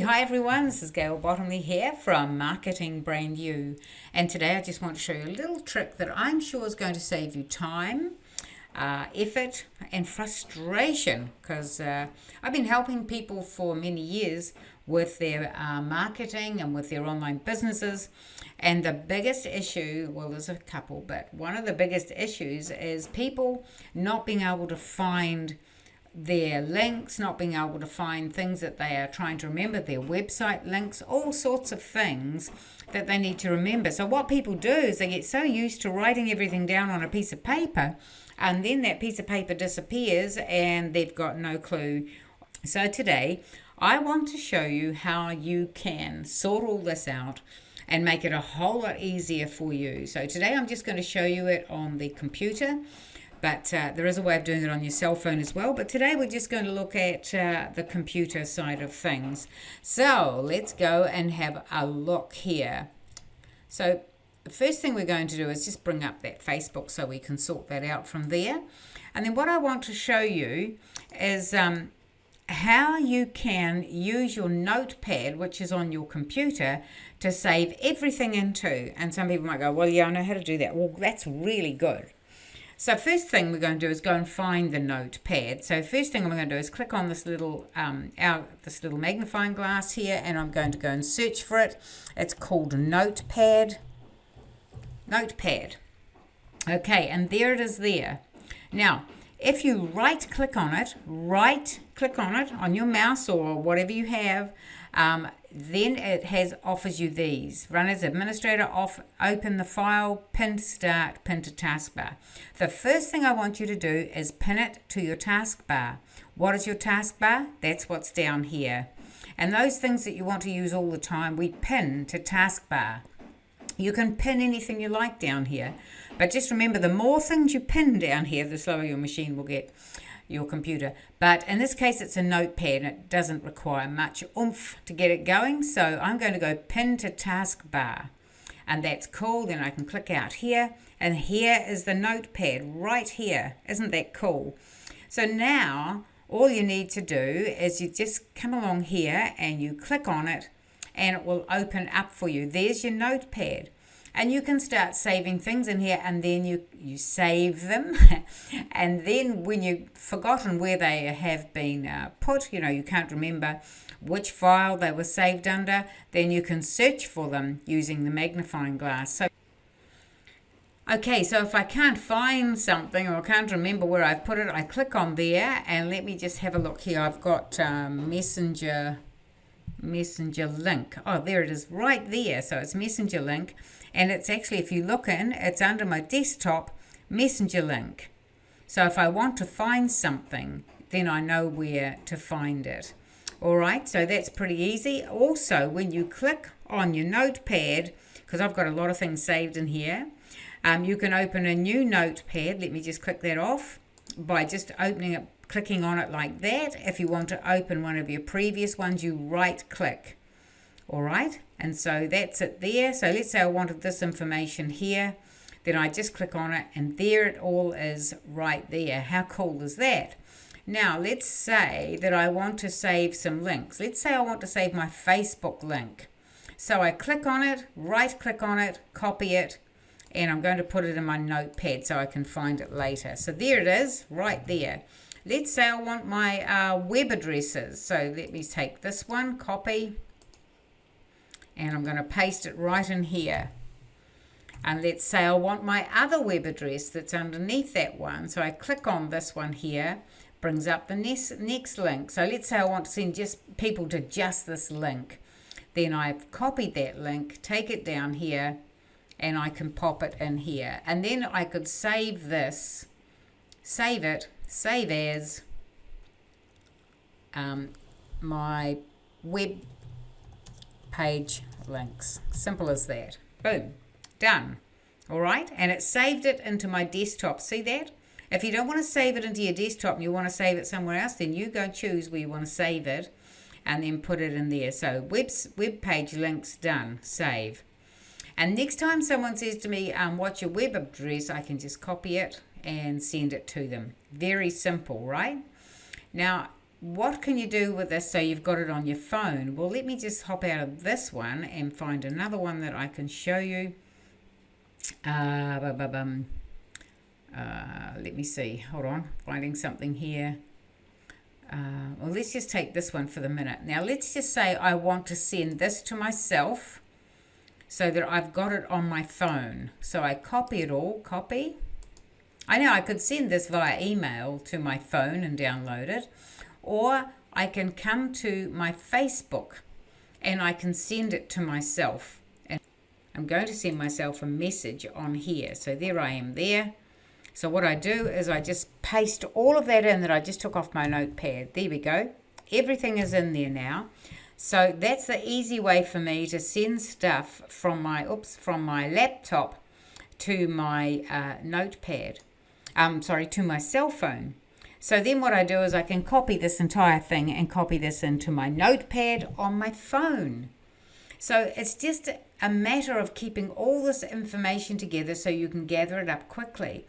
Hi everyone, this is Gail Bottomley here from Marketing Brand New, and today I just want to show you a little trick that I'm sure is going to save you time, effort and frustration, because I've been helping people for many years with their marketing and with their online businesses, and the biggest issue, well, there's a couple, but one of the biggest issues is people not being able to find their links, not being able to find things that they are trying to remember, their website links, all sorts of things that they need to remember. So what people do is they get so used to writing everything down on a piece of paper, and then that piece of paper disappears and they've got no clue. So today I want to show you how you can sort all this out and make it a whole lot easier for you. So today I'm just going to show you it on the computer, but there is a way of doing it on your cell phone as well. But today we're just going to look at the computer side of things. So let's go and have a look here. So the first thing we're going to do is just bring up that Facebook so we can sort that out from there. And then what I want to show you is how you can use your Notepad, which is on your computer, to save everything into. And some people might go, well, yeah, I know how to do that. Well, that's really good. So first thing we're going to do is go and find the Notepad. So first thing I'm going to do is click on this little magnifying glass here, and I'm going to go and search for it. It's called Notepad. Notepad. Okay, and there it is there. Now, if you right click on it on your mouse or whatever you have, then it offers you these. Run as administrator, open the file, pin to start, pin to taskbar. The first thing I want you to do is pin it to your taskbar. What is your taskbar? That's what's down here. And those things that you want to use all the time, we pin to taskbar. You can pin anything you like down here, but just remember, the more things you pin down here, the slower your machine will get, your computer. But in this case, it's a Notepad, and it doesn't require much oomph to get it going. So I'm going to go pin to taskbar, and that's cool. Then I can click out here, and here is the Notepad right here. Isn't that cool? So now all you need to do is you just come along here and you click on it, and it will open up for you. There's your Notepad. And you can start saving things in here, and then you save them. And then when you've forgotten where they have been put, you can't remember which file they were saved under, then you can search for them using the magnifying glass. Okay, so if I can't find something or I can't remember where I've put it, I click on there, and let me just have a look here. I've got Messenger link. Oh, there it is right there. So it's Messenger link, and it's actually, if you look in, it's under my desktop, Messenger link. So if I want to find something, then I know where to find it. All right, so that's pretty easy. Also, when you click on your Notepad, because I've got a lot of things saved in here, you can open a new Notepad. Let me just click that off by just opening it, clicking on it like that. If you want to open one of your previous ones, you right click. All right, and so that's it there. So let's say I wanted this information here, then I just click on it, and there it all is right there. How cool is that? Now let's say that I want to save some links. Let's say I want to save my Facebook link. So I click on it, right click on it, copy it, and I'm going to put it in my Notepad so I can find it later. So there it is right there. Let's say I want my web addresses. So let me take this one, copy, and I'm going to paste it right in here. And let's say I want my other web address that's underneath that one. So I click on this one here, brings up the next link. So let's say I want to send just people to just this link. Then I've copied that link, take it down here, and I can pop it in here. And then I could save this, save it, save as my web page links. Simple as that. Boom. Done. All right. And it saved it into my desktop. See that? If you don't want to save it into your desktop and you want to save it somewhere else, then you go choose where you want to save it and then put it in there. So web page links done. Save. And next time someone says to me, what's your web address, I can just copy it and send it to them. Very simple, right? Now, what can you do with this so you've got it on your phone? Well, let me just hop out of this one and find another one that I can show you. Let me see. Hold on. Finding something here. Well, let's just take this one for the minute. Now, let's just say I want to send this to myself so that I've got it on my phone. So I copy it all. Copy. I know I could send this via email to my phone and download it. Or I can come to my Facebook and I can send it to myself. And I'm going to send myself a message on here. So there I am there. So what I do is I just paste all of that in that I just took off my notepad. There we go. Everything is in there now. So that's the easy way for me to send stuff from my laptop to my notepad. To my cell phone. So then what I do is I can copy this entire thing and copy this into my notepad on my phone. So it's just a matter of keeping all this information together so you can gather it up quickly.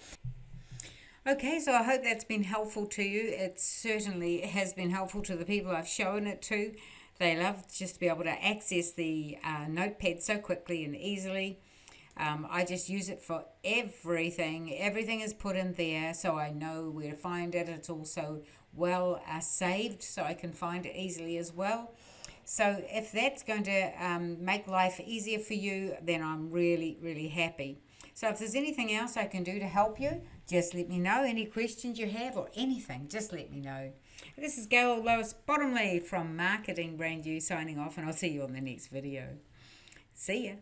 Okay, so I hope that's been helpful to you. It certainly has been helpful to the people I've shown it to. They love just to be able to access the notepad so quickly and easily. I just use it for everything. Everything is put in there so I know where to find it. It's also well saved so I can find it easily as well. So if that's going to make life easier for you, then I'm really, really happy. So if there's anything else I can do to help you, just let me know. Any questions you have or anything, just let me know. This is Gail Lois Bottomley from Marketing Brand New signing off, and I'll see you on the next video. See ya.